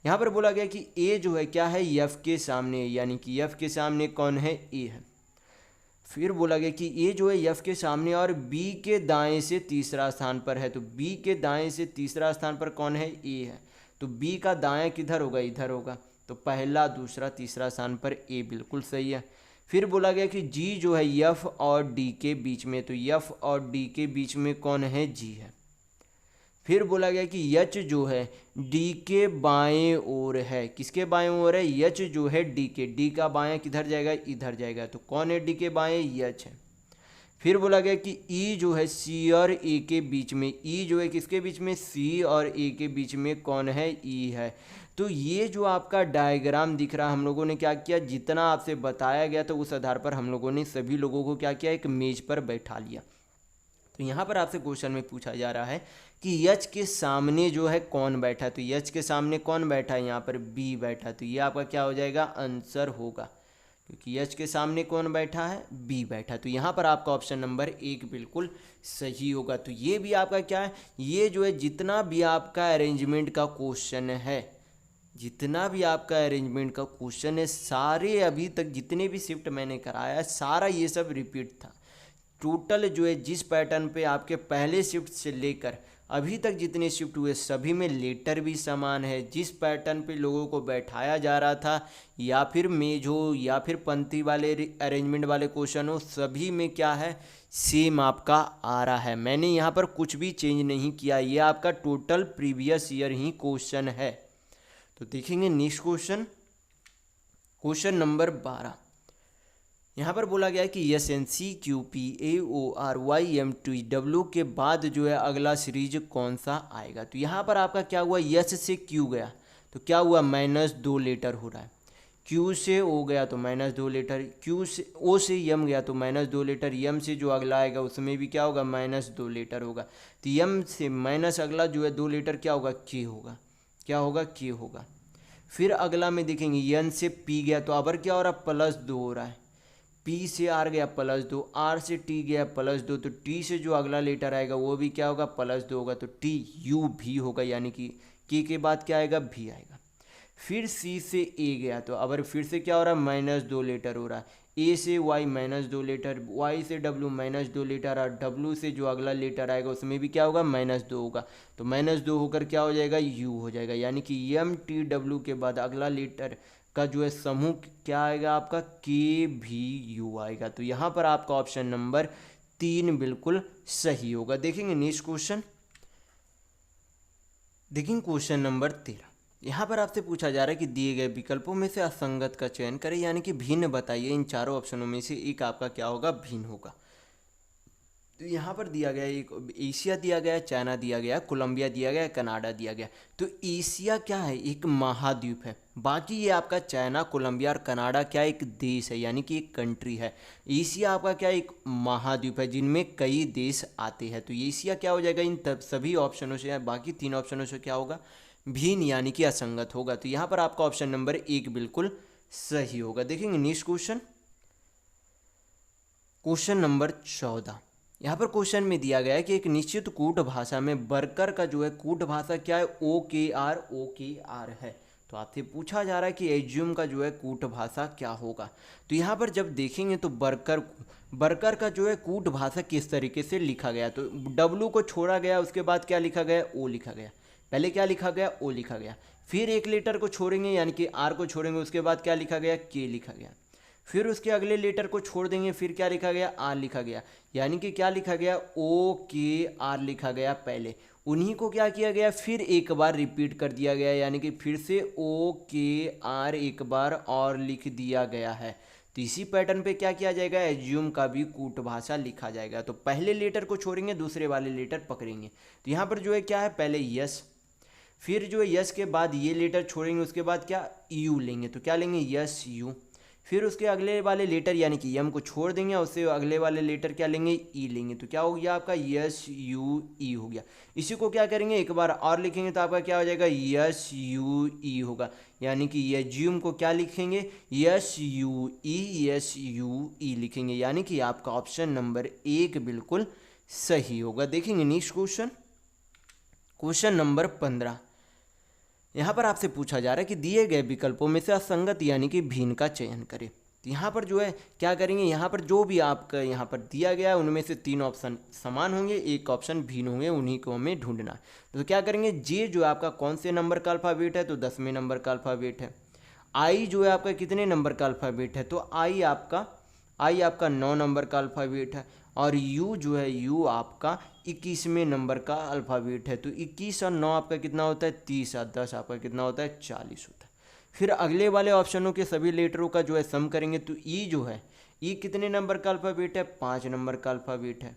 यहाँ पर बोला गया कि ए जो है क्या है, एफ के सामने, यानी कि एफ के सामने कौन है, ए है। फिर बोला गया कि ए जो है एफ के सामने और बी के दाएं से तीसरा स्थान पर है। तो बी के दाएं से तीसरा स्थान पर कौन है, ए है। तो बी का दाएं किधर होगा, इधर होगा। तो पहला, दूसरा, तीसरा स्थान पर ए बिल्कुल सही है। फिर बोला गया कि जी जो है एफ और डी के बीच में, तो एफ और डी के बीच में कौन है, जी है। फिर बोला गया कि यच जो है डी के बाएं ओर है। किसके बाएं ओर है, यच जो है डी के, डी का बाएं किधर जाएगा, इधर जाएगा। तो कौन है डी के बाएं, यच है। फिर बोला गया कि ई जो है सी और ए के बीच में, ई जो है किसके बीच में, सी और ए के बीच में कौन है, ई है। तो ये जो आपका डायग्राम दिख रहा है, हम लोगों ने क्या किया, जितना आपसे बताया गया तो उस आधार पर हम लोगों ने सभी लोगों को क्या किया, एक मेज पर बैठा लिया। तो यहाँ पर आपसे क्वेश्चन में पूछा जा रहा है कि यच के सामने जो है कौन बैठा है। तो यच के सामने कौन बैठा है, यहाँ पर बी बैठा। तो ये आपका क्या हो जाएगा, आंसर होगा, क्योंकि यच के सामने कौन बैठा है, बी बैठा। तो यहाँ पर आपका ऑप्शन नंबर 1 बिल्कुल सही होगा। तो ये भी आपका क्या है, ये जो है जितना भी आपका अरेंजमेंट का क्वेश्चन है, जितना भी आपका अरेंजमेंट का क्वेश्चन है, सारे अभी तक जितने भी शिफ्ट मैंने कराया सारा ये सब रिपीट था। टोटल जो है जिस पैटर्न पे आपके पहले शिफ्ट से लेकर अभी तक जितने शिफ्ट हुए सभी में लेटर भी समान है। जिस पैटर्न पे लोगों को बैठाया जा रहा था, या फिर मेज हो या फिर पंक्ति वाले अरेंजमेंट वाले क्वेश्चन हो, सभी में क्या है, सेम आपका आ रहा है। मैंने यहाँ पर कुछ भी चेंज नहीं किया, ये आपका टोटल प्रीवियस ईयर ही क्वेश्चन है। तो देखेंगे नेक्स्ट क्वेश्चन, क्वेश्चन नंबर 12। यहाँ पर बोला गया है कि S N C Q P A O R Y M T W के बाद जो है अगला सीरीज कौन सा आएगा। तो यहाँ पर आपका क्या हुआ, यस से क्यू गया तो क्या हुआ, -2 लीटर हो रहा है। क्यू से ओ गया तो -2 लीटर, क्यू से ओ से यम गया तो -2 लीटर, यम से जो अगला आएगा उसमें भी क्या होगा, -2 लीटर होगा। तो यम से माइनस अगला जो है 2 लीटर क्या होगा, के होगा, क्या होगा, के होगा। फिर अगला में देखेंगे यन से पी गया तो अबर क्या हो रहा है, +2 हो रहा है। पी से आर गया +2, आर से टी गया +2, तो टी से जो अगला लेटर आएगा वो भी क्या होगा, +2 होगा। तो टी यू भी होगा, यानी कि के बाद क्या आएगा, भी आएगा। फिर सी से ए गया तो अब फिर से क्या हो रहा है, -2 लीटर हो रहा है। ए से वाई -2 लीटर, वाई से डब्ल्यू -2 लीटर, और डब्ल्यू से जो अगला लीटर आएगा उसमें भी क्या होगा, -2 होगा। तो -2 होकर क्या हो जाएगा, यू हो जाएगा, यानी कि एम टी डब्ल्यू के बाद अगला लीटर का जो है समूह क्या आएगा आपका, के भी यू आएगा। तो यहाँ पर आपका ऑप्शन नंबर 3 बिल्कुल सही होगा। देखेंगे नेक्स्ट क्वेश्चन, देखेंगे क्वेश्चन नंबर 13। यहाँ पर आपसे पूछा जा रहा है कि दिए गए विकल्पों में से असंगत का चयन करें, यानी कि भिन्न बताइए। इन चारों ऑप्शनों में से एक आपका क्या होगा, भिन्न होगा। तो यहाँ पर दिया गया एक एशिया दिया गया, चाइना दिया गया, कोलंबिया दिया गया, कनाडा दिया गया। तो एशिया क्या है, एक महाद्वीप है। बाकी ये आपका चाइना, कोलंबिया और कनाडा क्या एक देश है, यानी कि एक कंट्री है। एशिया आपका क्या एक महाद्वीप है जिनमें कई देश आते हैं। तो एशिया क्या हो जाएगा, इन सभी ऑप्शनों से, बाकी 3 ऑप्शनों से क्या होगा, भिन्न यानी कि असंगत होगा। तो यहाँ पर आपका ऑप्शन नंबर 1 बिल्कुल सही होगा। देखेंगे नेक्स्ट क्वेश्चन, क्वेश्चन नंबर 14। यहाँ पर क्वेश्चन में दिया गया है कि एक निश्चित कूट भाषा में बर्कर का जो है कूट भाषा क्या है, OKR है। तो आपसे पूछा जा रहा है कि एज्यूम का जो है कूट भाषा क्या होगा। तो यहाँ पर जब देखेंगे तो बर्कर का जो है कूट भाषा किस तरीके से लिखा गया, तो डब्लू को छोड़ा गया, उसके बाद क्या लिखा गया, ओ लिखा गया। पहले क्या लिखा गया, ओ लिखा गया। फिर एक लेटर को छोड़ेंगे यानी कि आर को छोड़ेंगे, उसके बाद क्या लिखा गया, के लिखा गया। फिर उसके अगले लेटर को छोड़ देंगे, फिर क्या लिखा गया, आर लिखा गया। यानी कि क्या लिखा गया, OKR लिखा गया पहले, उन्हीं को क्या किया गया, फिर एक बार रिपीट कर दिया गया, यानी कि फिर से OKR एक बार और लिख दिया गया है। तो इसी पैटर्न पे क्या किया जाएगा, एज्यूम का भी कूट भाषा लिखा जाएगा। तो पहले लेटर को छोड़ेंगे, दूसरे वाले लेटर पकड़ेंगे। तो यहाँ पर जो है क्या है, पहले यस, फिर जो है यस के बाद ये लेटर छोड़ेंगे, उसके बाद क्या, यू लेंगे। तो क्या लेंगे, यस यू। फिर उसके अगले वाले लेटर यानी कि यम को छोड़ देंगे, उससे अगले वाले लेटर क्या लेंगे, ई लेंगे। तो क्या हो गया आपका, यस यू ई हो गया। इसी को क्या करेंगे, एक बार और लिखेंगे तो आपका क्या हो जाएगा, यस यू ई होगा। यानी कि यज्यूम को क्या लिखेंगे, यस यू ई लिखेंगे। यानी कि आपका ऑप्शन नंबर 1 बिल्कुल सही होगा। देखेंगे नेक्स्ट क्वेश्चन, क्वेश्चन नंबर 15। यहाँ पर आपसे पूछा जा रहा है कि दिए गए विकल्पों में से असंगत यानी कि भिन्न का चयन करें। तो यहाँ पर जो है क्या करेंगे, यहाँ पर जो भी आपका यहाँ पर दिया गया है उनमें से 3 ऑप्शन समान होंगे, एक ऑप्शन भिन्न होंगे, उन्हीं को हमें ढूंढना है। तो क्या करेंगे, जे जो है आपका कौन से नंबर का अल्फ़ाबेट है, तो 10वें नंबर का अल्फ़ाबेट है। आई जो है आपका कितने नंबर का अल्फ़ाबेट है, तो आई आपका 9 नंबर का अल्फ़ाबेट है। और यू जो है, यू आपका 21वें नंबर का अल्फ़ाबेट है। तो 21 और 9 आपका कितना होता है, 30, और 10 आपका कितना होता है, 40 होता है। फिर अगले वाले ऑप्शनों के सभी लेटरों का जो है सम करेंगे, तो ई जो है, ई कितने नंबर का अल्फ़ाबेट है, 5 नंबर का अल्फ़ाबेट है।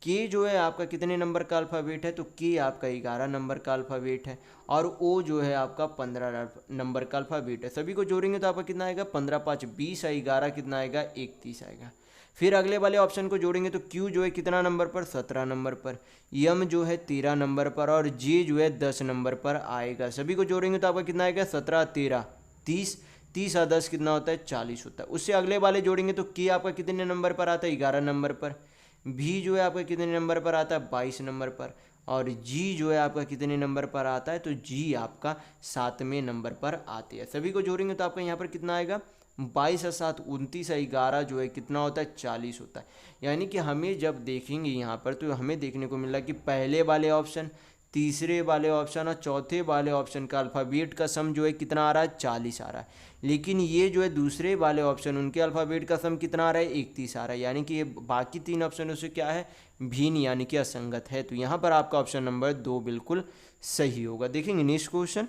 के जो है आपका कितने नंबर का अल्फ़ाबेट है, तो के आपका 11 नंबर का अल्फ़ाबेट है। और ओ जो है आपका 15 नंबर का अल्फ़ाबेट है। सभी को जोड़ेंगे तो आपका कितना आएगा, 15 5 20 और 11 कितना आएगा, 31 आएगा। फिर अगले वाले ऑप्शन को जोड़ेंगे तो क्यू जो है कितना नंबर पर, 17 नंबर पर। यम जो है 13 नंबर पर, और जे जो है 10 नंबर पर आएगा। सभी को जोड़ेंगे तो आपका कितना आएगा, 17 13 30, 30 और 10 कितना होता है, 40 होता है। उससे अगले वाले जोड़ेंगे तो के आपका कितने नंबर पर आता है, 11 नंबर पर। भी जो है आपका कितने नंबर पर आता है, 22 नंबर पर। और जी जो है आपका कितने नंबर पर आता है, तो जी आपका 7वें नंबर पर आती है। सभी को जोड़ेंगे तो आपका यहाँ पर कितना आएगा, 22 और 7 29 और 11 जो है कितना होता है, 40 होता है। यानी कि हमें जब देखेंगे यहाँ पर तो हमें देखने को मिल रहा है कि पहले वाले ऑप्शन, तीसरे वाले ऑप्शन और चौथे वाले ऑप्शन का अल्फ़ाबेट का सम जो है कितना आ रहा है, 40 आ रहा है। लेकिन ये जो है दूसरे वाले ऑप्शन, उनके अल्फ़ाबेट का सम कितना आ रहा है, 31 आ रहा है। यानी कि ये बाकी 3 ऑप्शनों से क्या है, भिन्न यानी कि असंगत है। तो यहाँ पर आपका ऑप्शन नंबर 2 बिल्कुल सही होगा। देखेंगे नेक्स्ट क्वेश्चन,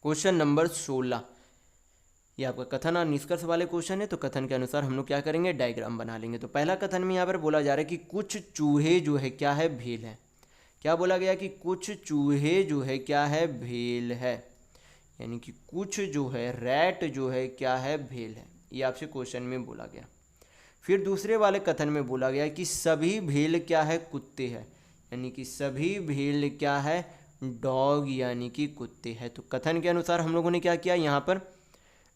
क्वेश्चन नंबर 16, ये आपका कथन और निष्कर्ष वाले क्वेश्चन है। तो कथन के अनुसार हम लोग क्या करेंगे, डायग्राम बना लेंगे। तो पहला कथन में यहाँ पर बोला जा रहा है कि कुछ चूहे जो है क्या है, भेल है। क्या बोला गया कि कुछ चूहे जो है क्या है, भेल है, यानी कि कुछ जो है रैट जो है क्या है, भेल है। ये आपसे क्वेश्चन में बोला गया। फिर दूसरे वाले कथन में बोला गया कि सभी भेल क्या है, कुत्ते हैं, यानी कि सभी भेल क्या है, डॉग यानी कि कुत्ते हैं। तो कथन के अनुसार हम लोगों ने क्या किया, यहाँ पर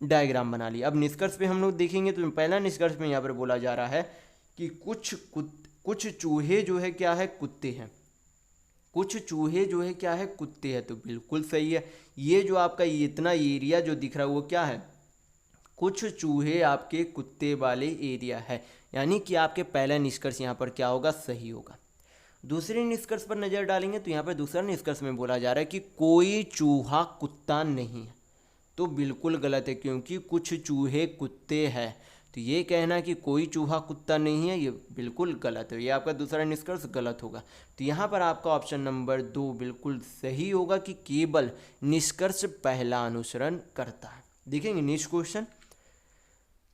डायग्राम बना लिया। अब निष्कर्ष पे हम लोग देखेंगे तो पहला निष्कर्ष में यहाँ पर बोला जा रहा है कि कुछ चूहे जो है क्या है, कुत्ते हैं। कुछ चूहे जो है क्या है, कुत्ते हैं। तो बिल्कुल सही है। ये जो आपका इतना एरिया जो दिख रहा है वो क्या है, कुछ चूहे आपके कुत्ते वाले एरिया है, यानी कि आपके पहला निष्कर्ष यहाँ पर क्या होगा, सही होगा। दूसरे निष्कर्ष पर नज़र डालेंगे तो यहाँ पर दूसरा निष्कर्ष में बोला जा रहा है कि कोई चूहा कुत्ता नहीं है। तो बिल्कुल गलत है, क्योंकि कुछ चूहे कुत्ते हैं। तो ये कहना कि कोई चूहा कुत्ता नहीं है, ये बिल्कुल गलत है। ये आपका दूसरा निष्कर्ष गलत होगा। तो यहाँ पर आपका ऑप्शन नंबर 2 बिल्कुल सही होगा कि केवल निष्कर्ष पहला अनुसरण करता है। देखेंगे नेक्स्ट क्वेश्चन,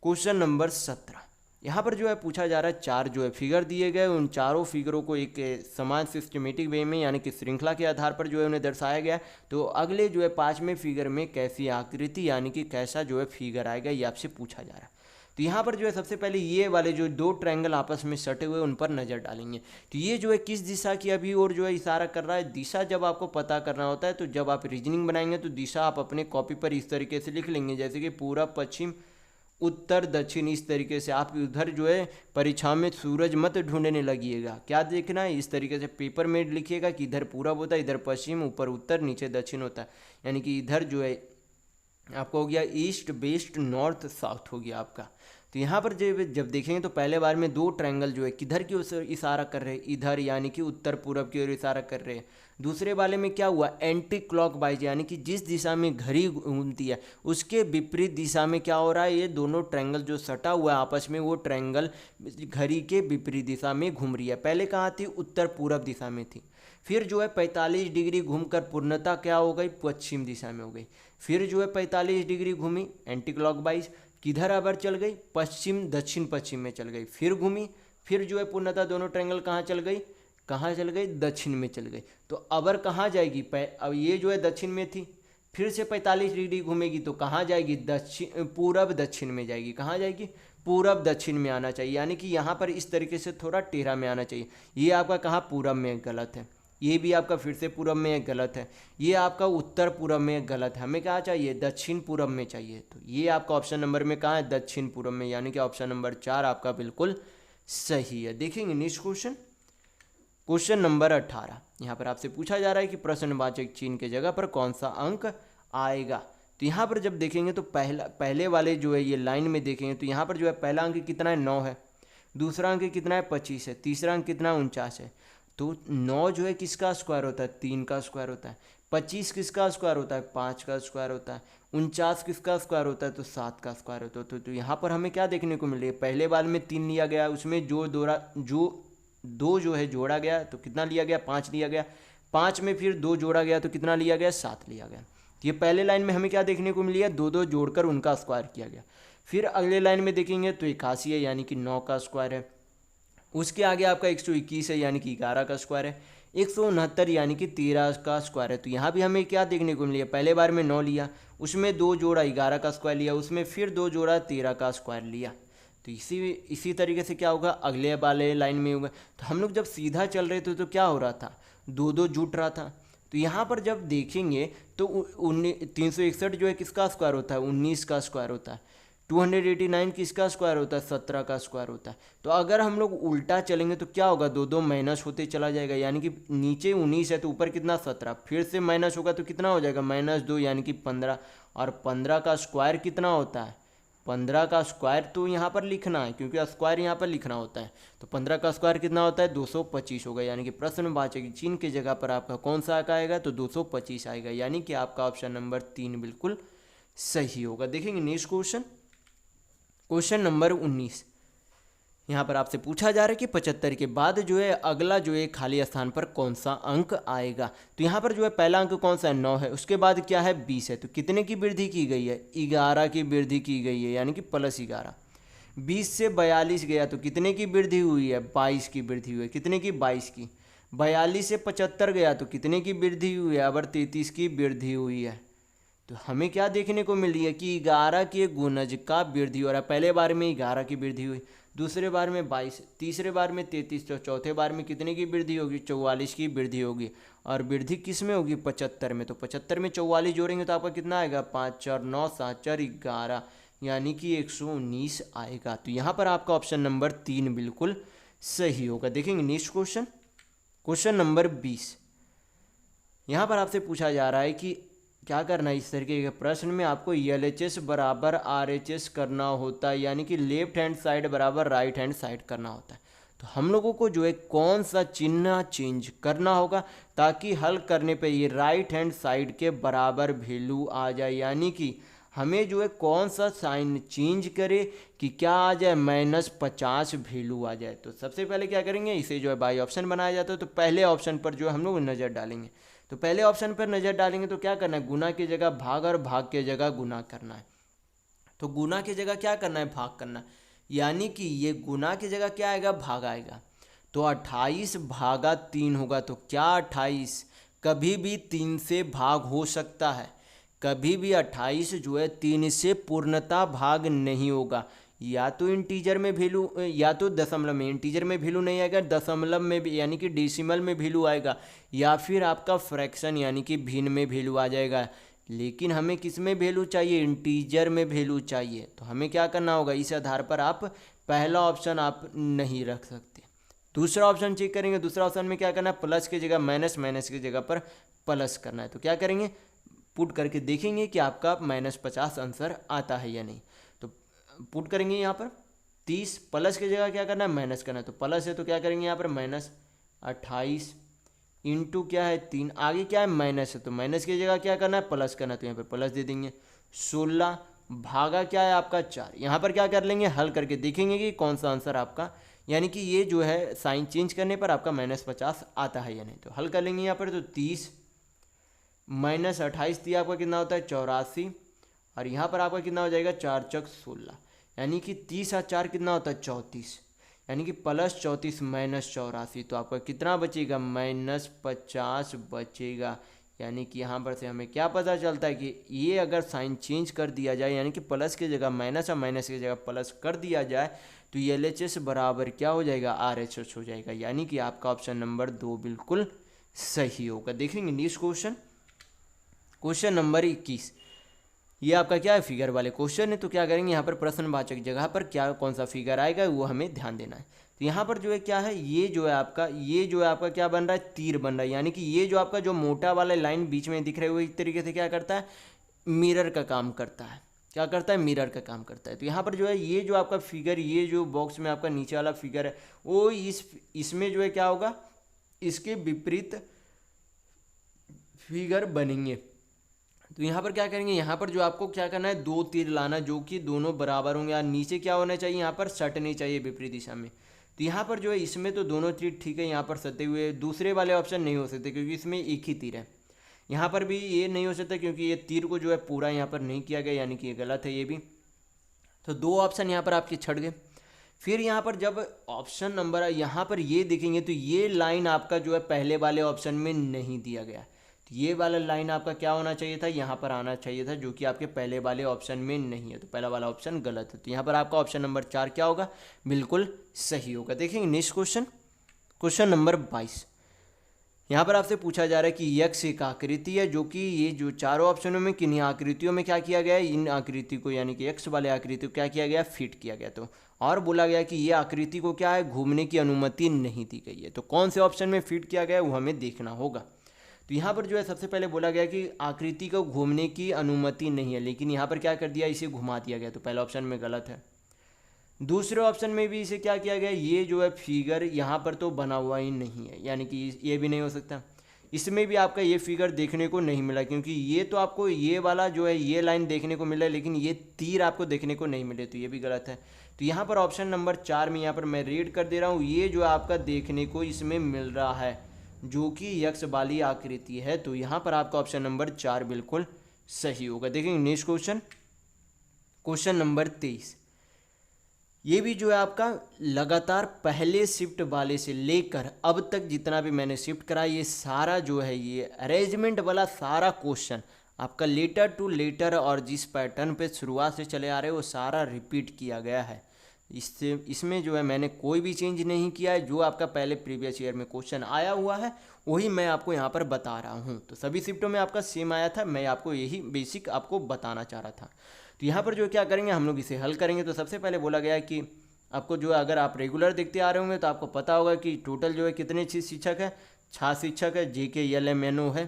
क्वेश्चन नंबर 17। यहाँ पर जो है पूछा जा रहा है, 4 जो है फिगर दिए गए, उन चारों फिगरों को एक समान सिस्टमेटिक वे में यानी कि श्रृंखला के आधार पर जो है उन्हें दर्शाया गया। तो अगले जो है 5वें फिगर में कैसी आकृति यानी कि कैसा जो है फिगर आएगा, ये आपसे पूछा जा रहा है। तो यहाँ पर जो है सबसे पहले ये वाले जो 2 ट्रायंगल आपस में सटे हुए उन पर नज़र डालेंगे। तो ये जो है किस दिशा की अभी और जो है इशारा कर रहा है। दिशा जब आपको पता करना होता है तो जब आप रीजनिंग बनाएंगे तो दिशा आप अपने कॉपी पर इस तरीके से लिख लेंगे, जैसे कि पूरब, पश्चिम, उत्तर, दक्षिण। इस तरीके से आप उधर जो है परीक्षा में सूरज मत ढूंढने लगिएगा। क्या देखना है, इस तरीके से पेपर में लिखिएगा कि इधर पूरब होता है, इधर पश्चिम, ऊपर उत्तर, नीचे दक्षिण होता है। यानी कि इधर जो है आपका हो गया ईस्ट, वेस्ट, नॉर्थ, साउथ हो गया आपका। तो यहाँ पर जब देखेंगे तो पहले बार में 2 ट्रायंगल जो है किधर की ओर इशारा कर रहे हैं, इधर यानी कि उत्तर पूरब की ओर इशारा कर रहे हैं। दूसरे वाले में क्या हुआ, एंटी क्लॉकवाइज, यानी कि जिस दिशा में घड़ी घूमती है उसके विपरीत दिशा में क्या हो रहा है, ये दोनों ट्रायंगल जो सटा हुआ है आपस में, वो ट्रायंगल घड़ी के विपरीत दिशा में घूम रही है। पहले कहाँ थी, उत्तर पूरब दिशा में थी। फिर जो है 45 डिग्री घूमकर पूर्णतः क्या हो गई, पश्चिम दिशा में हो गई। फिर जो है 45 डिग्री घूमी एंटी क्लॉकवाइज, किधर अबर चल गई, पश्चिम दक्षिण पश्चिम में चल गई। फिर घूमी, फिर जो है पूर्णतः दोनों ट्रायंगल कहाँ चल गई, दक्षिण में चल गई। तो अबर कहाँ जाएगी, अब ये जो है दक्षिण में थी, फिर से 45 डिग्री घूमेगी तो कहाँ जाएगी, पूरब दक्षिण में जाएगी। कहाँ जाएगी, पूरब दक्षिण में आना चाहिए, यानी कि यहाँ पर इस तरीके से थोड़ा टेढ़ा में आना चाहिए। ये आपका कहाँ, पूरब में गलत है। ये भी आपका फिर से पूरब में गलत है। ये आपका उत्तर पूरब में गलत है। हमें क्या चाहिए, दक्षिण पूरब में चाहिए। तो ये आपका ऑप्शन नंबर में कहाँ है, दक्षिण पूरब में, यानी कि ऑप्शन नंबर 4 आपका बिल्कुल सही है। देखेंगे नेक्स्ट क्वेश्चन, क्वेश्चन नंबर 18। यहाँ पर आपसे पूछा जा रहा है कि प्रश्नवाचक चिन्ह के जगह पर कौन सा अंक आएगा। तो यहाँ पर जब देखेंगे तो पहले वाले जो है ये लाइन में देखेंगे तो यहाँ पर जो है पहला अंक कितना है, 9 है। दूसरा अंक कितना है, 25 है। तीसरा अंक कितना है, 49 है। तो 9 जो है किसका स्क्वायर होता है, 3 का स्क्वायर होता है। 25 किसका स्क्वायर होता है, 5 का स्क्वायर होता है। 49 किसका स्क्वायर होता है, तो 7 का स्क्वायर होता है। तो यहाँ पर हमें क्या देखने को मिले, पहले बार में 3 लिया गया, उसमें जो दो जो है जोड़ा गया तो कितना लिया गया, 5 लिया गया। 5 में फिर 2 जोड़ा गया तो कितना लिया गया, 7 लिया गया। ये पहले लाइन में हमें क्या देखने को मिली है, 2 जोड़कर उनका स्क्वायर किया गया। फिर अगले लाइन में देखेंगे तो 81 है, यानी कि 9 का स्क्वायर है। उसके आगे आपका 121 है, यानी कि 11 का स्क्वायर है। 169 यानी कि 13 का स्क्वायर है। तो यहाँ भी हमें क्या देखने को मिला, पहले बार में 9 लिया, उसमें 2 जोड़ा 11 का स्क्वायर लिया, उसमें फिर 2 जोड़ा 13 का स्क्वायर लिया। तो इसी तरीके से क्या होगा, अगले वाले लाइन में होगा। तो हम लोग जब सीधा चल रहे थे तो क्या हो रहा था, 2 जुट रहा था। तो यहाँ पर जब देखेंगे तो 361 जो है किसका स्क्वायर होता है, 19 का स्क्वायर होता है। 289 किसका स्क्वायर होता है, 17 का स्क्वायर होता है। तो अगर हम लोग उल्टा चलेंगे तो क्या होगा, 2 माइनस होते चला जाएगा, यानी कि नीचे 19 है तो ऊपर कितना, 17। फिर से माइनस होगा तो कितना हो जाएगा, -2 यानी कि 15। और 15 का स्क्वायर कितना होता है, 15 का स्क्वायर तो यहाँ पर लिखना है, क्योंकि स्क्वायर यहाँ पर लिखना होता है। तो 15 का स्क्वायर कितना होता है, 225 होगा। यानी कि प्रश्नवाचक चिन्ह की जगह पर आपका कौन सा आएगा, तो 225 आएगा। यानी कि आपका ऑप्शन नंबर 3 बिल्कुल सही होगा। देखेंगे नेक्स्ट क्वेश्चन, क्वेश्चन नंबर 19। यहाँ पर आपसे पूछा जा रहा है कि 75 के बाद जो है अगला जो है खाली स्थान पर कौन सा अंक आएगा। तो यहाँ पर जो है पहला अंक कौन सा है, 9 है। उसके बाद क्या है, 20 है। तो कितने की वृद्धि की गई है, 11 की वृद्धि की गई है, यानी कि +11। 20 से 42 गया तो कितने की वृद्धि हुई है, 22 की वृद्धि हुई है। कितने की, 22 की। 42 से 75 गया तो कितने की वृद्धि हुई है, अब 33 की वृद्धि हुई है। तो हमें क्या देखने को मिल रही है कि 11 के गुणज का वृद्धि हो रहा है। पहले बार में 11 की वृद्धि हुई, दूसरे बार में 22, तीसरे बार में 33, तो चौथे बार में कितने की वृद्धि होगी, 44 की वृद्धि होगी। और वृद्धि किस में होगी, 75 में। तो 75 में 44 जोड़ेंगे तो आपका कितना आएगा, 5 4 9 7 4 11, यानी कि 119 आएगा। तो यहाँ पर आपका ऑप्शन नंबर 3 बिल्कुल सही होगा। देखेंगे नेक्स्ट क्वेश्चन, क्वेश्चन नंबर 20। यहाँ पर आपसे पूछा जा रहा है कि क्या करना है, इस तरीके के प्रश्न में आपको LHS बराबर RHS करना होता है, यानी कि लेफ्ट हैंड साइड बराबर राइट हैंड साइड करना होता है। तो हम लोगों को जो है कौन सा चिन्ह चेंज करना होगा ताकि हल करने पे ये राइट हैंड साइड के बराबर वैल्यू आ जाए, यानी कि हमें जो है कौन सा साइन चेंज करे कि क्या आ जाए, -50 वैल्यू आ जाए। तो सबसे पहले क्या करेंगे, इसे जो है बाई ऑप्शन बनाया जाता है। तो पहले ऑप्शन पर जो है हम लोग नज़र डालेंगे। तो पहले ऑप्शन पर नज़र डालेंगे तो क्या करना है, गुना की जगह भाग और भाग की जगह गुना करना है। तो गुना की जगह क्या करना है, भाग करना है, यानी कि ये गुना की जगह क्या आएगा, भाग आएगा। तो 28 भागा 3 होगा। तो क्या 28 कभी भी 3 से भाग हो सकता है, कभी भी 28 जो है 3 से पूर्णतः भाग नहीं होगा। या तो इंटीजर में वैल्यू, या तो दशमलव में, इंटीजर में वैल्यू नहीं आएगा, दशमलव में भी यानी कि डेसिमल में वैल्यू आएगा, या फिर आपका फ्रैक्शन यानी कि भिन्न में वैल्यू आ जाएगा। लेकिन हमें किस में वैल्यू चाहिए, इंटीजर में वैल्यू चाहिए। तो हमें क्या करना होगा, इस आधार पर आप पहला ऑप्शन आप नहीं रख सकते। दूसरा ऑप्शन चेक करेंगे। दूसरा ऑप्शन में क्या करना है, प्लस की जगह माइनस, माइनस की जगह पर प्लस करना है। तो क्या करेंगे, पुट करके देखेंगे कि आपका -50 आंसर आता है या नहीं। तो पुट करेंगे यहाँ पर 30, प्लस की जगह क्या करना है, माइनस करना है। तो प्लस है तो क्या करेंगे यहाँ पर -28 इंटू क्या है 3, आगे क्या है माइनस है, तो माइनस की जगह क्या करना है, प्लस करना है। तो यहाँ पर प्लस दे देंगे। 16 भागा क्या है आपका 4, यहाँ पर क्या कर लेंगे, हल करके देखेंगे कि कौन सा आंसर आपका, यानी कि ये जो है साइन चेंज करने पर आपका -50 आता है या नहीं। तो हल कर लेंगे यहाँ पर। तो 30 -28 दिया आपका कितना होता है, 84, और यहाँ पर आपका कितना हो जाएगा, 4 चौक 16, यानी कि 30 और 4 कितना होता है, 34, यानी कि +34 -84। तो आपका कितना बचेगा, -50 बचेगा। यानी कि यहाँ पर से हमें क्या पता चलता है कि ये अगर साइन चेंज कर दिया जाए, यानी कि प्लस की जगह माइनस और माइनस की जगह प्लस कर दिया जाए, तो ये LHS बराबर क्या हो जाएगा, RHS हो जाएगा। यानी कि आपका ऑप्शन नंबर 2 बिल्कुल सही होगा। देखेंगे नेक्स्ट क्वेश्चन, क्वेश्चन नंबर 21। ये आपका क्या है, फिगर वाले क्वेश्चन है। तो क्या करेंगे, यहाँ पर प्रश्नवाचक जगह पर क्या कौन सा फिगर आएगा वो हमें ध्यान देना है। तो यहाँ पर जो है क्या है, ये जो है आपका क्या बन रहा है, तीर बन रहा है। यानी कि ये जो आपका जो मोटा वाला लाइन बीच में दिख रहा है वो एक तरीके से क्या करता है, मिरर का काम करता है। क्या करता है, मिरर का काम करता है। तो यहाँ पर जो है ये जो आपका फिगर, ये जो बॉक्स में आपका नीचे वाला फिगर है वो इसमें जो है क्या होगा, इसके विपरीत फिगर बनेंगे। तो यहाँ पर क्या करेंगे, यहाँ पर जो आपको क्या करना है, 2 तीर लाना जो कि दोनों बराबर होंगे, और नीचे क्या होना चाहिए, यहाँ पर सटने चाहिए विपरीत दिशा में। तो यहाँ पर जो है इसमें तो दोनों तीर ठीक है, यहाँ पर सटे हुए, दूसरे वाले ऑप्शन नहीं हो सकते क्योंकि इसमें एक ही तीर है। यहाँ पर भी ये नहीं हो सकता क्योंकि ये तीर को जो है पूरा यहाँ पर नहीं किया गया, यानी कि ये गलत है ये भी। तो 2 ऑप्शन यहाँ पर आपके छट गए। फिर यहाँ पर जब ऑप्शन नंबर यहाँ पर ये देखेंगे तो ये लाइन आपका जो है पहले वाले ऑप्शन में नहीं दिया गया। तो ये वाला लाइन आपका क्या होना चाहिए था, यहाँ पर आना चाहिए था, जो कि आपके पहले वाले ऑप्शन में नहीं है। तो पहला वाला ऑप्शन गलत है। तो यहाँ पर आपका ऑप्शन नंबर 4 क्या होगा, बिल्कुल सही होगा। देखेंगे नेक्स्ट क्वेश्चन, क्वेश्चन नंबर 22। यहाँ पर आपसे पूछा जा रहा है कि यक्ष एक आकृति है, जो कि ये जो चारों ऑप्शनों में किन्हीं आकृतियों में क्या किया गया है, इन आकृति को यानी कि यक्ष वाले आकृति को क्या किया गया, फिट किया गया। तो और बोला गया कि ये आकृति को क्या है, घूमने की अनुमति नहीं दी गई है। तो कौन से ऑप्शन में फिट किया गया है वो हमें देखना होगा। तो यहाँ पर जो है सबसे पहले बोला गया कि आकृति को घूमने की अनुमति नहीं है, लेकिन यहाँ पर क्या कर दिया, इसे घुमा दिया गया। तो पहला ऑप्शन में गलत है। दूसरे ऑप्शन में भी इसे क्या किया गया, ये जो है फिगर यहाँ पर तो बना हुआ ही नहीं है, यानी कि ये भी नहीं हो सकता। इसमें भी आपका ये फिगर देखने को नहीं मिला, क्योंकि ये तो आपको ये वाला जो है ये लाइन देखने को मिला, लेकिन ये तीर आपको देखने को नहीं मिले, तो ये भी गलत है। तो यहाँ पर ऑप्शन नंबर 4 में यहाँ पर मैं रेड कर दे रहा हूँ, ये जो आपका देखने को इसमें मिल रहा है जो कि यक्ष वाली आकृति है। तो यहाँ पर आपका ऑप्शन नंबर 4 बिल्कुल सही होगा। देखेंगे नेक्स्ट क्वेश्चन, क्वेश्चन नंबर 23। ये भी जो है आपका लगातार पहले शिफ्ट वाले से लेकर अब तक जितना भी मैंने शिफ्ट करा, ये सारा जो है ये अरेंजमेंट वाला सारा क्वेश्चन आपका लेटर टू लेटर और जिस पैटर्न पे शुरुआत से चले आ रहे हैं वो सारा रिपीट किया गया है। इसमें जो है मैंने कोई भी चेंज नहीं किया है, जो आपका पहले प्रीवियस ईयर में क्वेश्चन आया हुआ है वही मैं आपको यहाँ पर बता रहा हूँ। तो सभी शिफ्टों में आपका सेम आया था, मैं आपको यही बेसिक आपको बताना चाह रहा था। तो यहाँ पर जो क्या करेंगे हम लोग इसे हल करेंगे। तो सबसे पहले बोला गया है कि आपको जो है अगर आप रेगुलर देखते आ रहे होंगे तो आपको पता होगा कि टोटल जो है कितने शिक्षक है, 6 शिक्षक है, JKLMNO है।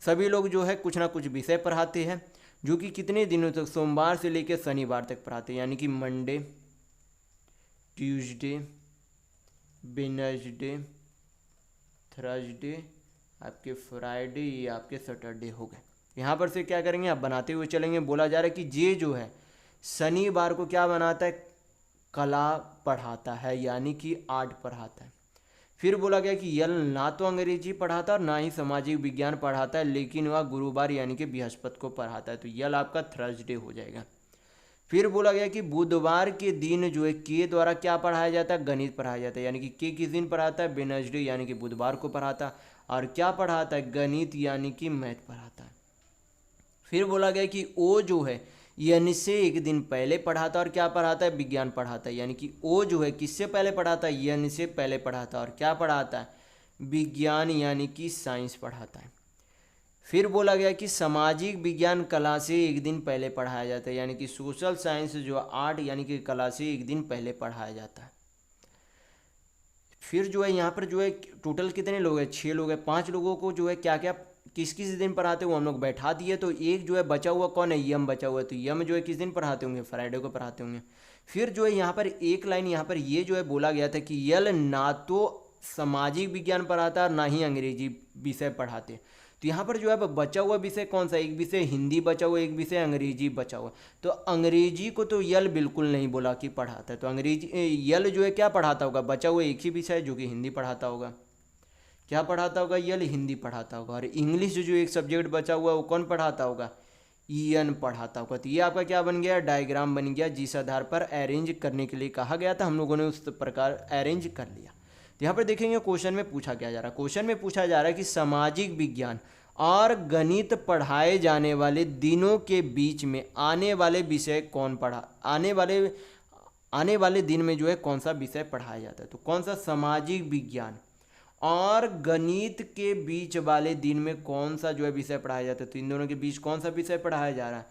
सभी लोग जो है कुछ ना कुछ विषय पढ़ाते हैं, जो कि कितने दिनों तक, सोमवार से लेकर शनिवार तक पढ़ाते हैं, यानी कि मंडे, ट्यूसडे, वेडनेसडे, थर्सडे, आपके फ्राइडे, ये आपके सैटरडे हो गए। यहाँ पर से क्या करेंगे आप बनाते हुए चलेंगे। बोला जा रहा है कि जे जो है शनिवार को क्या बनाता है, कला पढ़ाता है, यानी कि आर्ट पढ़ाता है। फिर बोला गया कि यल ना तो अंग्रेजी पढ़ाता और ना ही सामाजिक विज्ञान पढ़ाता है, लेकिन वह गुरुवार यानी कि बृहस्पति को पढ़ाता है, तो यल आपका थर्सडे हो जाएगा। फिर बोला गया कि बुधवार के दिन जो है के द्वारा क्या पढ़ाया जाता है, गणित पढ़ाया जाता है, यानी कि के किस दिन पढ़ाता है, वेडनेसडे यानी कि बुधवार को पढ़ाता है, और क्या पढ़ाता है, गणित यानी कि मैथ पढ़ाता है। फिर बोला गया कि ओ जो है यन से एक दिन पहले पढ़ाता और क्या पढ़ाता है, विज्ञान पढ़ाता है, यानी कि ओ जो है किससे पहले पढ़ाता है, यन से पहले पढ़ाता है और क्या पढ़ाता है, विज्ञान यानी कि साइंस पढ़ाता है। फिर बोला गया कि सामाजिक विज्ञान कला से एक दिन पहले पढ़ाया जाता है, यानी कि सोशल साइंस जो आर्ट यानी कि कला से एक दिन पहले पढ़ाया जाता है। फिर जो है यहाँ पर जो है टोटल कितने लोग हैं, 6 लोग हैं। 5 लोगों को जो है क्या क्या किस किस दिन पढ़ाते हैं वो हम लोग बैठा दिए। तो एक जो है बचा हुआ कौन है, यम बचा हुआ है, तो यम जो है किस दिन पढ़ाते होंगे, फ्राइडे को पढ़ाते होंगे। फिर जो है यहाँ पर एक लाइन यहाँ पर ये जो है बोला गया था कि यल ना तो सामाजिक विज्ञान पढ़ाता और ना ही अंग्रेजी विषय पढ़ाते। तो यहाँ पर जो है बचा हुआ विषय कौन सा, एक विषय हिंदी बचा हुआ, एक विषय अंग्रेजी बचा हुआ। तो अंग्रेजी को तो यल बिल्कुल नहीं बोला कि पढ़ाता है, तो अंग्रेजी यल जो है क्या पढ़ाता होगा, बचा हुआ एक ही विषय जो कि हिंदी पढ़ाता होगा। क्या पढ़ाता होगा, यल हिंदी पढ़ाता होगा। और इंग्लिश जो एक सब्जेक्ट बचा हुआ वो कौन पढ़ाता होगा, ईएन पढ़ाता होगा। तो ये आपका क्या बन गया, डायग्राम बन गया, जिस आधार पर अरेंज करने के लिए कहा गया था, हम लोगों ने उस प्रकार अरेंज कर लिया। तो यहाँ पर देखेंगे क्वेश्चन में पूछा क्या जा रहा है। क्वेश्चन में पूछा जा रहा है कि सामाजिक विज्ञान और गणित पढ़ाए जाने वाले दिनों के बीच में आने वाले विषय कौन पढ़ा, आने वाले दिन में जो है कौन सा विषय पढ़ाया जाता है। तो कौन सा, सामाजिक विज्ञान और गणित के बीच वाले दिन में कौन सा जो है विषय पढ़ाया जाता है। तो इन दोनों के बीच कौन सा विषय पढ़ाया जा रहा है,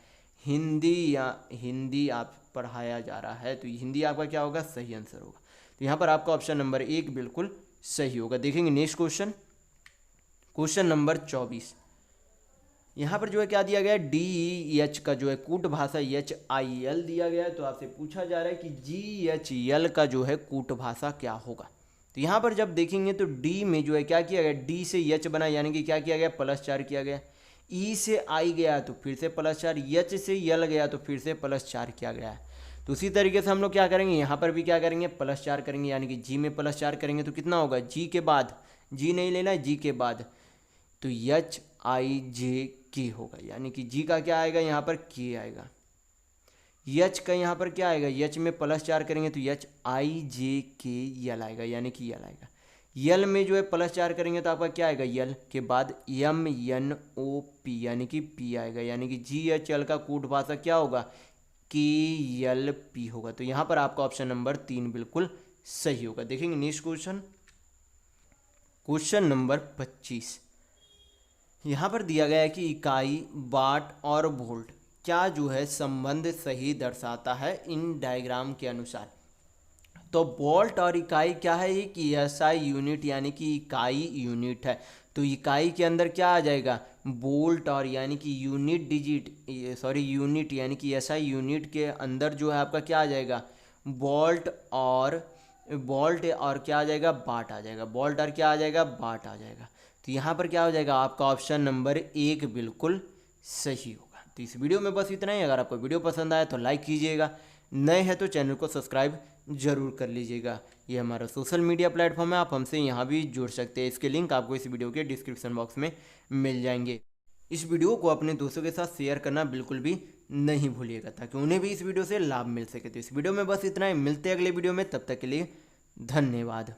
हिंदी, या हिंदी आप पढ़ाया जा रहा है। तो हिंदी आपका क्या होगा, सही आंसर होगा। तो यहाँ पर आपका ऑप्शन नंबर 1 बिल्कुल सही होगा। देखेंगे नेक्स्ट क्वेश्चन, क्वेश्चन नंबर 24। यहाँ पर जो है क्या दिया गया है, DEH का जो है कूट भाषा HIL दिया गया है। तो आपसे पूछा जा रहा है कि GHL का जो है कूट भाषा क्या होगा। तो यहाँ पर जब देखेंगे तो डी में जो है क्या किया गया, डी से एच बना, यानी कि क्या किया गया, +4 किया गया। ई से आई गया तो फिर से +4, एच से यल गया तो फिर से +4 किया गया है। तो उसी तरीके से हम लोग क्या करेंगे, यहाँ पर भी क्या करेंगे, +4 करेंगे, यानी कि जी में +4 करेंगे तो कितना होगा, जी के बाद, जी नहीं लेना है, जी के बाद तो HIJK होगा, यानी कि जी का क्या आएगा, यहाँ पर के आएगा। यच का यहाँ पर क्या आएगा, यच में +4 करेंगे तो HIJK यल आएगा, यानी कि यल आएगा। यल में जो है +4 करेंगे तो आपका क्या आएगा, यल के बाद MNOP यानी कि पी आएगा, यानी कि GHL का कूट भाषा क्या होगा, KLP होगा। तो यहाँ पर आपका ऑप्शन नंबर 3 बिल्कुल सही होगा। देखेंगे नेक्स्ट क्वेश्चन, क्वेश्चन नंबर 25। यहाँ पर दिया गया है कि इकाई, वाट और वोल्ट क्या जो है संबंध सही दर्शाता है इन डायग्राम के अनुसार। तो वोल्ट और इकाई क्या है, एक SI यूनिट यानी कि इकाई यूनिट है। तो इकाई के अंदर क्या आ जाएगा, वोल्ट, और यानी कि यूनिट यानी कि SI यूनिट के अंदर जो है आपका क्या आ जाएगा, वोल्ट और क्या आ जाएगा, वाट आ जाएगा, वोल्ट और क्या आ जाएगा, वाट आ जाएगा। तो यहाँ पर क्या हो जाएगा, आपका ऑप्शन नंबर 1 बिल्कुल सही होगा। तो इस वीडियो में बस इतना ही। अगर आपको वीडियो पसंद आया तो लाइक कीजिएगा, नए हैं तो चैनल को सब्सक्राइब जरूर कर लीजिएगा। ये हमारा सोशल मीडिया प्लेटफॉर्म है, आप हमसे यहाँ भी जुड़ सकते हैं। इसके लिंक आपको इस वीडियो के डिस्क्रिप्शन बॉक्स में मिल जाएंगे। इस वीडियो को अपने दोस्तों के साथ शेयर करना बिल्कुल भी नहीं भूलिएगा, ताकि उन्हें भी इस वीडियो से लाभ मिल सके। तो इस वीडियो में बस इतना ही, मिलते हैं अगले वीडियो में, तब तक के लिए धन्यवाद।